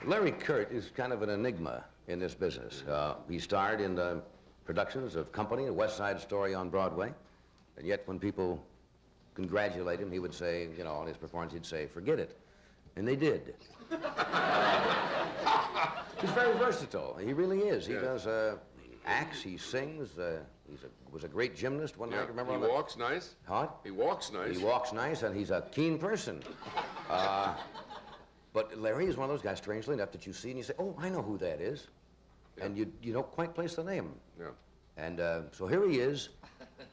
Larry Kert is kind of an enigma in this business. He starred in the productions of Company, a West Side Story on Broadway, and yet when people congratulate him, he would say, you know, on his performance, he'd say, forget it. And they did. He's very versatile. He really is. He does acts, he sings, was a great gymnast one night, remember? He walks nice. Huh? He walks nice. He walks nice, and he's a keen person. But Larry is one of those guys, strangely enough, that you see and you say, oh, I know who that is. Yeah. And you don't quite place the name. Yeah. And so here he is.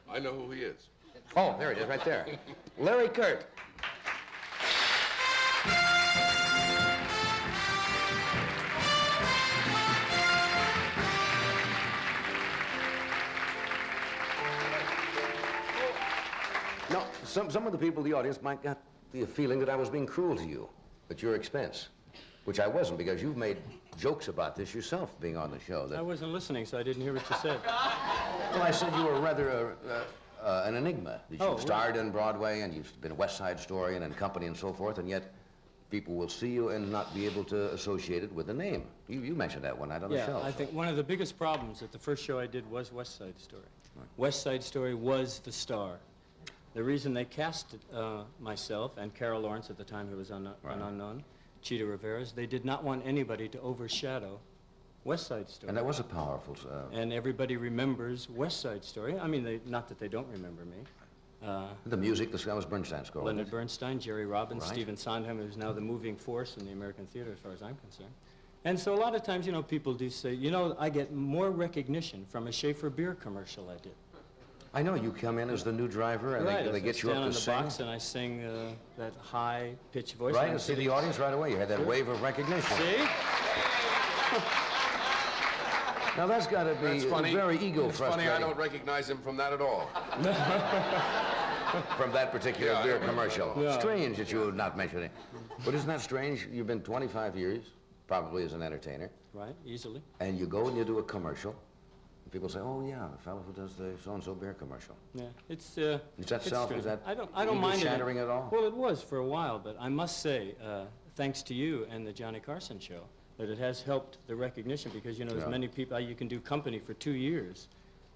I know who he is. Oh, there it is, right there. Larry Kert. Now, some of the people in the audience might get the feeling that I was being cruel to you at your expense, which I wasn't, because you've made jokes about this yourself, being on the show. I wasn't listening, so I didn't hear what you said. Well, I said you were rather an enigma. That you've starred really? in Broadway, and you've been a West Side Story and in Company and so forth, and yet people will see you and not be able to associate it with a name. You mentioned that one night on the show. Yeah, I think one of the biggest problems at the first show I did was West Side Story. Right. West Side Story was the star. The reason they cast myself and Carol Lawrence at the time, who was an unknown, Cheetah Rivera's, they did not want anybody to overshadow West Side Story. And that was a powerful... and everybody remembers West Side Story. I mean, not that they don't remember me. The music, that was Bernstein score. Leonard Bernstein, Jerry Robbins, Right. Stephen Sondheim, who's now the moving force in the American theater as far as I'm concerned. And so a lot of times, you know, people do say, you know, I get more recognition from a Schaefer beer commercial I did. I know, you come in as the new driver, and Right, they get you up to on the sing. box and I sing that high-pitched voice. Right, and see the audience right away. You had that wave of recognition. See? Now that's got to be very ego It's frustrating. funny, I don't recognize him from that at all. From that particular beer commercial. Yeah. Strange that you would not mention it. But isn't that strange? You've been 25 years, probably as an entertainer. Right, easily. And you go and you do a commercial. And people say, oh yeah, the fellow who does the so-and-so beer commercial. Yeah, it's Is that self, strange. is that I don't mind shattering at all? Well, it was for a while, but I must say, thanks to you and the Johnny Carson show, that it has helped the recognition, because, you know, as many people, you can do Company for 2 years,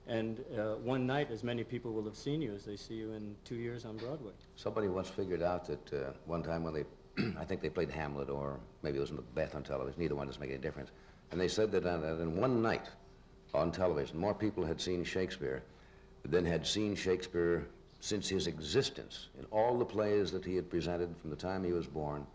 and one night as many people will have seen you as they see you in 2 years on Broadway. Somebody once figured out that one time when they, I think they played Hamlet, or maybe it was Macbeth on television, neither one doesn't make any difference, and they said that in one night on television, more people had seen Shakespeare than had seen Shakespeare since his existence, in all the plays that he had presented from the time he was born,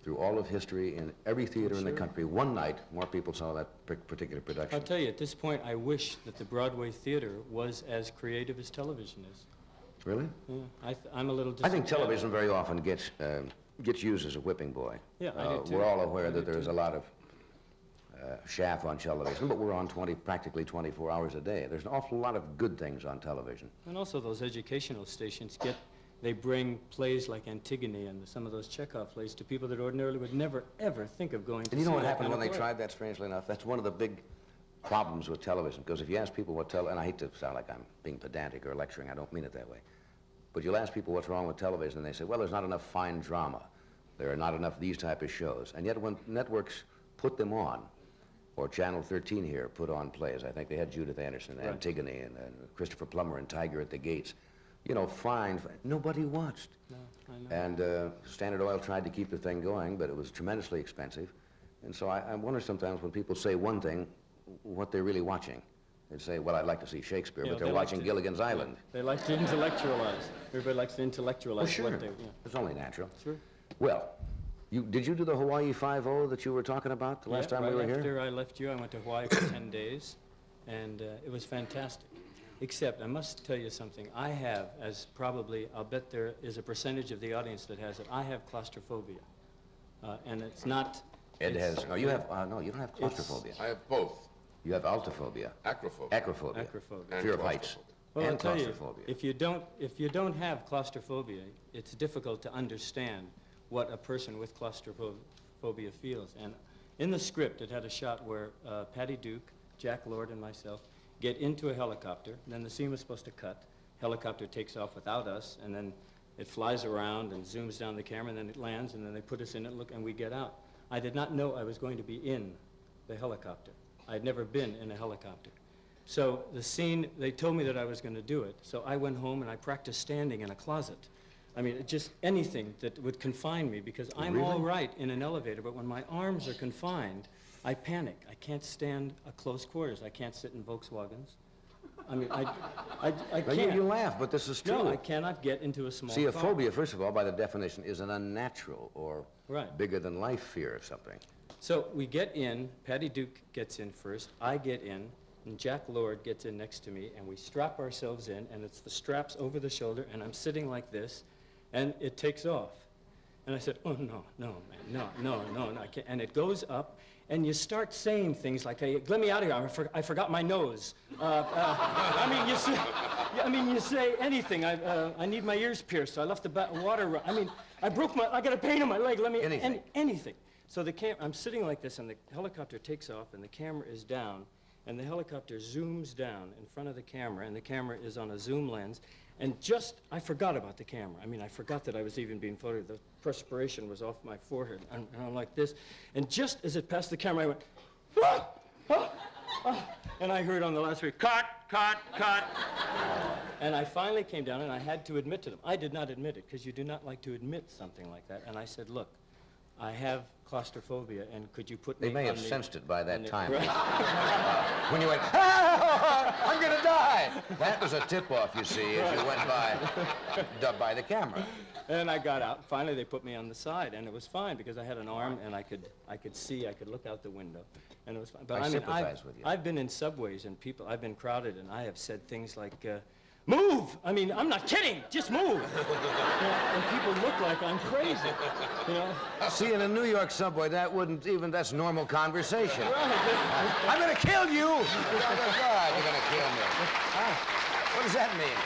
through all of history, in every theater in the country. One night, more people saw that particular production. I'll tell you, at this point, I wish that the Broadway theater was as creative as television is. Really? Yeah, I'm a little I think television very often gets used as a whipping boy. Yeah, I do too. We're all aware that there's a lot of chaff on television, but we're on practically 24 hours a day. There's an awful lot of good things on television. And also those educational stations they bring plays like Antigone and some of those Chekhov plays to people that ordinarily would never, ever think of going to see. And you know what that happened kind when of they play. tried that, strangely enough? That's one of the big problems with television, because if you ask people what and I hate to sound like I'm being pedantic or lecturing, I don't mean it that way, but you'll ask people what's wrong with television, and they say, well, there's not enough fine drama. There are not enough these type of shows. And yet when networks put them on, or Channel 13 here put on plays, I think they had Judith Anderson, Right. Antigone, and Christopher Plummer and Tiger at the Gates. You know, fine. Nobody watched. No, I know. And Standard Oil tried to keep the thing going, but it was tremendously expensive. And so I wonder sometimes when people say one thing, what they're really watching. They'd say, well, I'd like to see Shakespeare, but they're watching Gilligan's Island. They like to intellectualize. Everybody likes to intellectualize Sure. what they... Yeah. It's only natural. Sure. Well, did you do the Hawaii Five-0 that you were talking about the last time we were here? After I left you, I went to Hawaii for 10 days, and it was fantastic. Except, I must tell you something. I have, as probably, I'll bet there is a percentage of the audience that has it, I have claustrophobia. And it's not... Ed has... No, you have... no, you don't have claustrophobia. I have both. You have altophobia. Acrophobia. Acrophobia. Acrophobia. Fear of heights. Well, I'll And tell you, claustrophobia. if you don't have claustrophobia, it's difficult to understand what a person with claustrophobia feels. And in the script, it had a shot where Patty Duke, Jack Lord, and myself get into a helicopter, and then the scene was supposed to cut. Helicopter takes off without us, and then it flies around and zooms down the camera, and then it lands, and then they put us in it, and we get out. I did not know I was going to be in the helicopter. I'd never been in a helicopter. So the scene, they told me that I was going to do it, so I went home and I practiced standing in a closet. I mean, just anything that would confine me, because I'm all right in an elevator, but when my arms are confined, I panic. I can't stand a close quarters. I can't sit in Volkswagens. I mean, I Now, can't. you laugh, but this is true. No, I cannot get into a small See, a car. phobia, first of all, by the definition, is an unnatural or Right. bigger-than-life fear of something. So we get in, Patty Duke gets in first, I get in, and Jack Lord gets in next to me, and we strap ourselves in, and it's the straps over the shoulder, and I'm sitting like this, and it takes off. And I said, oh, no, man, no, I can't. And it goes up, and you start saying things like, hey, let me out of here, I forgot my nose. I mean, you say anything. I need my ears pierced, so I left the water run. I mean, I got a pain in my leg, let me, Anything. anything. So I'm sitting like this, and the helicopter takes off, and the camera is down, and the helicopter zooms down in front of the camera, and the camera is on a zoom lens, and I forgot about the camera. I mean, I forgot that I was even being photographed. The perspiration was off my forehead, and I'm like this, and just as it passed the camera, I went, ah, ah, ah, and I heard on the last read, cut. And I finally came down, and I had to admit to them. I did not admit it, because you do not like to admit something like that, and I said, look, I have claustrophobia, and could you put me They may on have the- sensed it by that time. Right. When you went, ah, I'm going to die! That was a tip-off, you see, as you went by the camera. And I got out. Finally, they put me on the side, and it was fine because I had an arm, and I could see, I could look out the window, and it was fine. But I mean, sympathize with you. I've been in subways, and I've been crowded, and I have said things like, move! I mean, I'm not kidding, just move! You know, and people look like I'm crazy, you know? See, in a New York subway, that's normal conversation. Right. I'm going to kill you! Oh, God, you're going to kill me. What does that mean?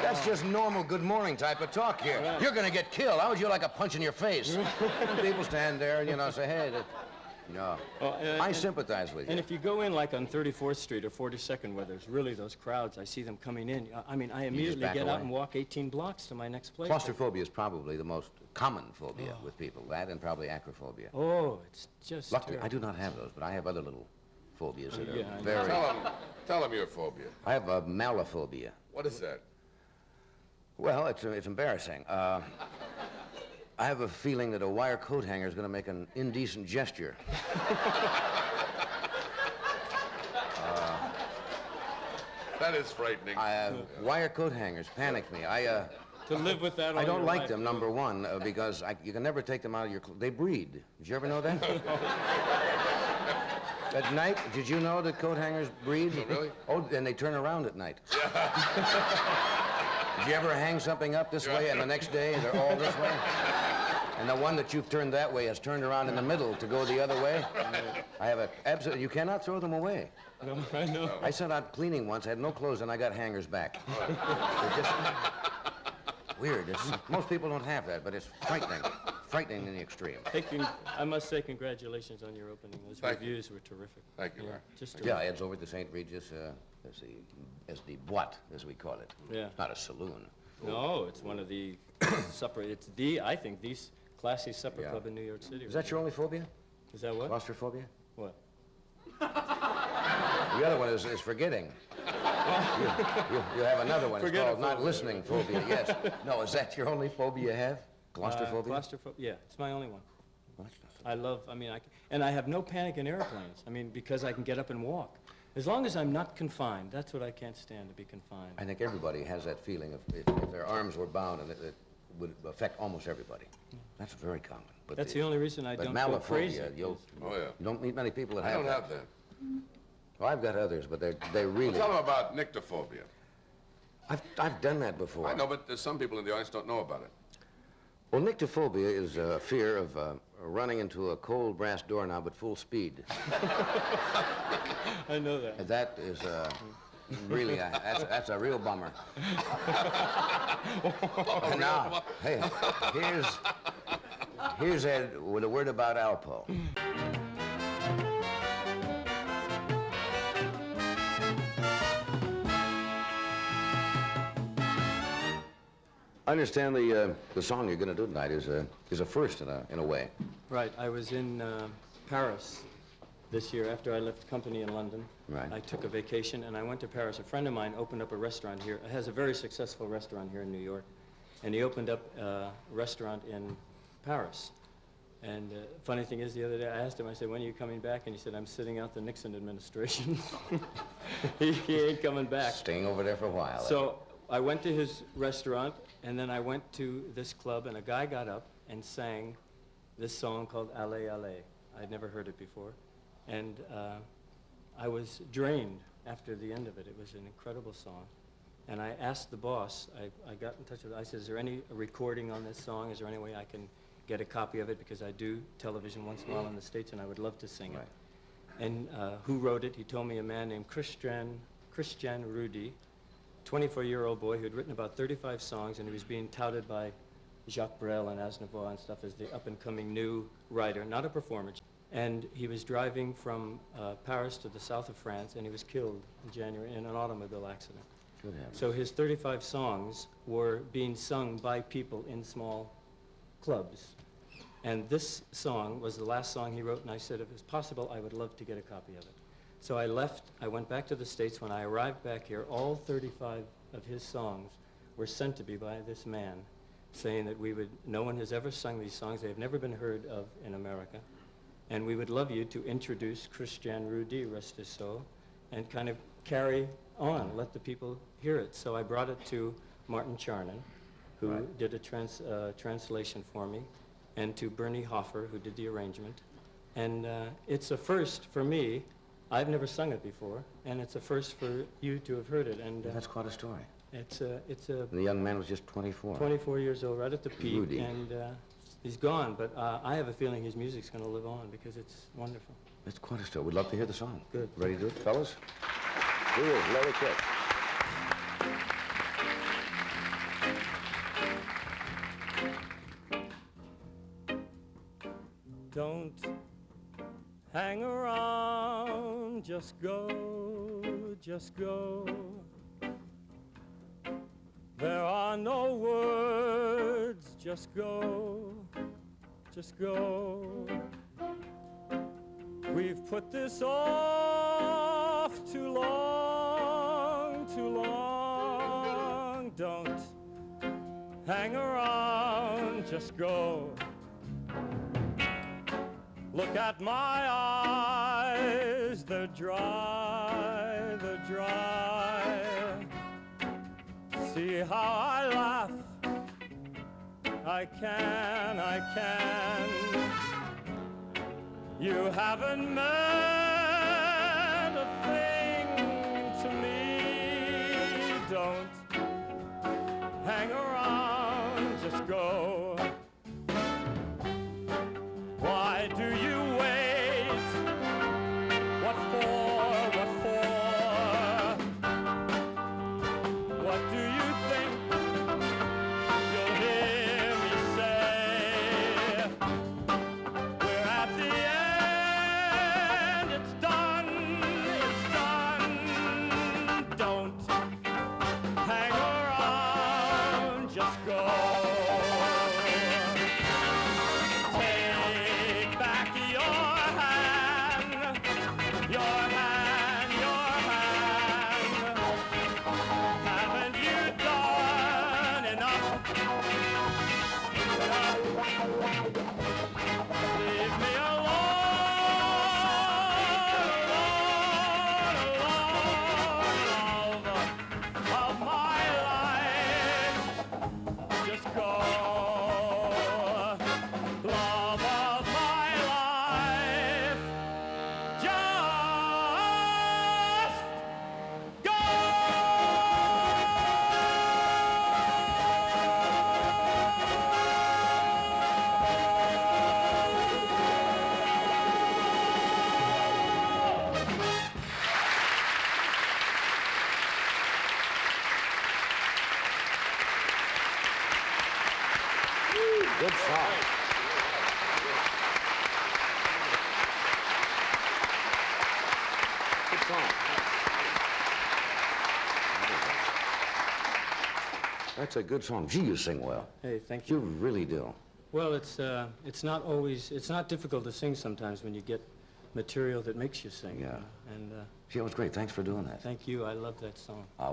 That's just normal good morning type of talk here. Right. You're going to get killed. How would you like a punch in your face? People stand there and, say, hey, no. I sympathize with you. And if you go in like on 34th Street or 42nd, where there's really those crowds, I see them coming in. I mean, I immediately back get away? out and walk 18 blocks to my next place. Claustrophobia is probably the most common phobia with people. That and probably acrophobia. Oh, it's just Luckily, I terrible. do not have those, but I have other little phobias that Yeah, are I know. very... Tell him your phobia. I have a malaphobia. What is that? Well, it's embarrassing. I have a feeling that a wire coat hanger is going to make an indecent gesture. That is frightening. Wire coat hangers panic me. To live with that all I don't your like life. them, number one, because you can never take them out of your clothes. They breed. Did you ever know that? At night, did you know that coat hangers breed? Oh, really? Oh, and they turn around at night. Did you ever hang something up this way and the next day they're all this way? And the one that you've turned that way has turned around in the middle to go the other way? I have absolutely, you cannot throw them away. No, I know. I sent out cleaning once, I had no clothes, and I got hangers back. They're just weird. Most people don't have that, but it's frightening in the extreme. I must say congratulations on your opening. Those Thank you. reviews were terrific. Thank you, Yeah, Mark. just Yeah, terrific. it's over at the St. Regis, as the boîte, as we call it. Yeah. It's not a saloon. No, it's one of the I think, the classy supper Yeah. club in New York City. Is that your only phobia? Is that what? Claustrophobia? What? The other one is forgetting. You have another one. It's called not listening phobia, yes. No, is that your only phobia you have? Claustrophobia? Yeah, it's my only one. Well, that's not- And I have no panic in airplanes. I mean, because I can get up and walk. As long as I'm not confined, that's what I can't stand, to be confined. I think everybody has that feeling of if their arms were bound, and it would affect almost everybody. That's very common. But That's the only reason I but don't go malaphobia, crazy. you Oh, yeah. don't meet many people that I have don't that. have that. Well, I've got others, but they really... Tell him about nyctophobia. I've done that before. I know, but there's some people in the audience don't know about it. Well, nyctophobia is a fear of running into a cold brass doorknob at full speed. I know that. And that is really, that's a real bummer. Now, hey, here's Ed with a word about Alpo. I understand the song you're going to do tonight is a first in a way. Right. I was in Paris this year after I left company in London. Right. I took a vacation and I went to Paris. A friend of mine opened up a restaurant here. It has a very successful restaurant here in New York. And he opened up a restaurant in Paris. And funny thing is, the other day I asked him, I said, when are you coming back? And he said, I'm sitting out the Nixon administration. he ain't coming back. Staying over there for a while. So I went to his restaurant, and then I went to this club, and a guy got up and sang this song called Allez, Allez. I'd never heard it before. And I was drained after the end of it. It was an incredible song. And I asked the boss, I got in touch with him, I said, is there any recording on this song? Is there any way I can get a copy of it? Because I do television once in a while in the States, and I would love to sing it. And who wrote it? He told me a man named Christian Rudy, 24-year-old boy who had written about 35 songs, and he was being touted by Jacques Brel and Aznavour and stuff as the up-and-coming new writer, not a performer. And he was driving from Paris to the south of France, and he was killed in January in an automobile accident. Good heavens. So his 35 songs were being sung by people in small clubs. And this song was the last song he wrote, and I said, if it was possible, I would love to get a copy of it. So I left, I went back to the States. When I arrived back here, all 35 of his songs were sent to me by this man, saying that no one has ever sung these songs. They have never been heard of in America. And we would love you to introduce Christian Rudy, rest his soul, and kind of carry on, let the people hear it. So I brought it to Martin Charnin, who did a translation for me, and to Bernie Hoffer, who did the arrangement. And it's a first for me. I've never sung it before, and it's a first for you to have heard it. And That's quite a story. it's a And the young man was just 24. 24 years old, right at the peak, Rudy. and he's gone. But I have a feeling his music's going to live on because it's wonderful. That's quite a story. We'd love to hear the song. Good. Ready to do it, fellas? Here is Larry Kert. Don't hang around, just go, just go. There are no words, just go, just go. We've put this off too long, too long. Don't hang around, just go. Look at my eyes, they're dry, they're dry. See how I laugh, I can. You haven't meant a thing to me. Don't hang around, just go. Why do you wait? What for? What for? What do you think you'll hear me say? We're at the end, it's done, Don't hang around, just go. Take back your hand, your hand, your hand. Haven't you done enough? Leave me alone, love of my life. Just go. Love of my life, just go! Good song. Good song. That's a good song. Gee, you sing well. Hey, thank You you. really do. Well, it's not difficult to sing sometimes when you get material that makes you sing. Yeah. And Gee, that was great. Thanks for doing that. thank you. I love that song.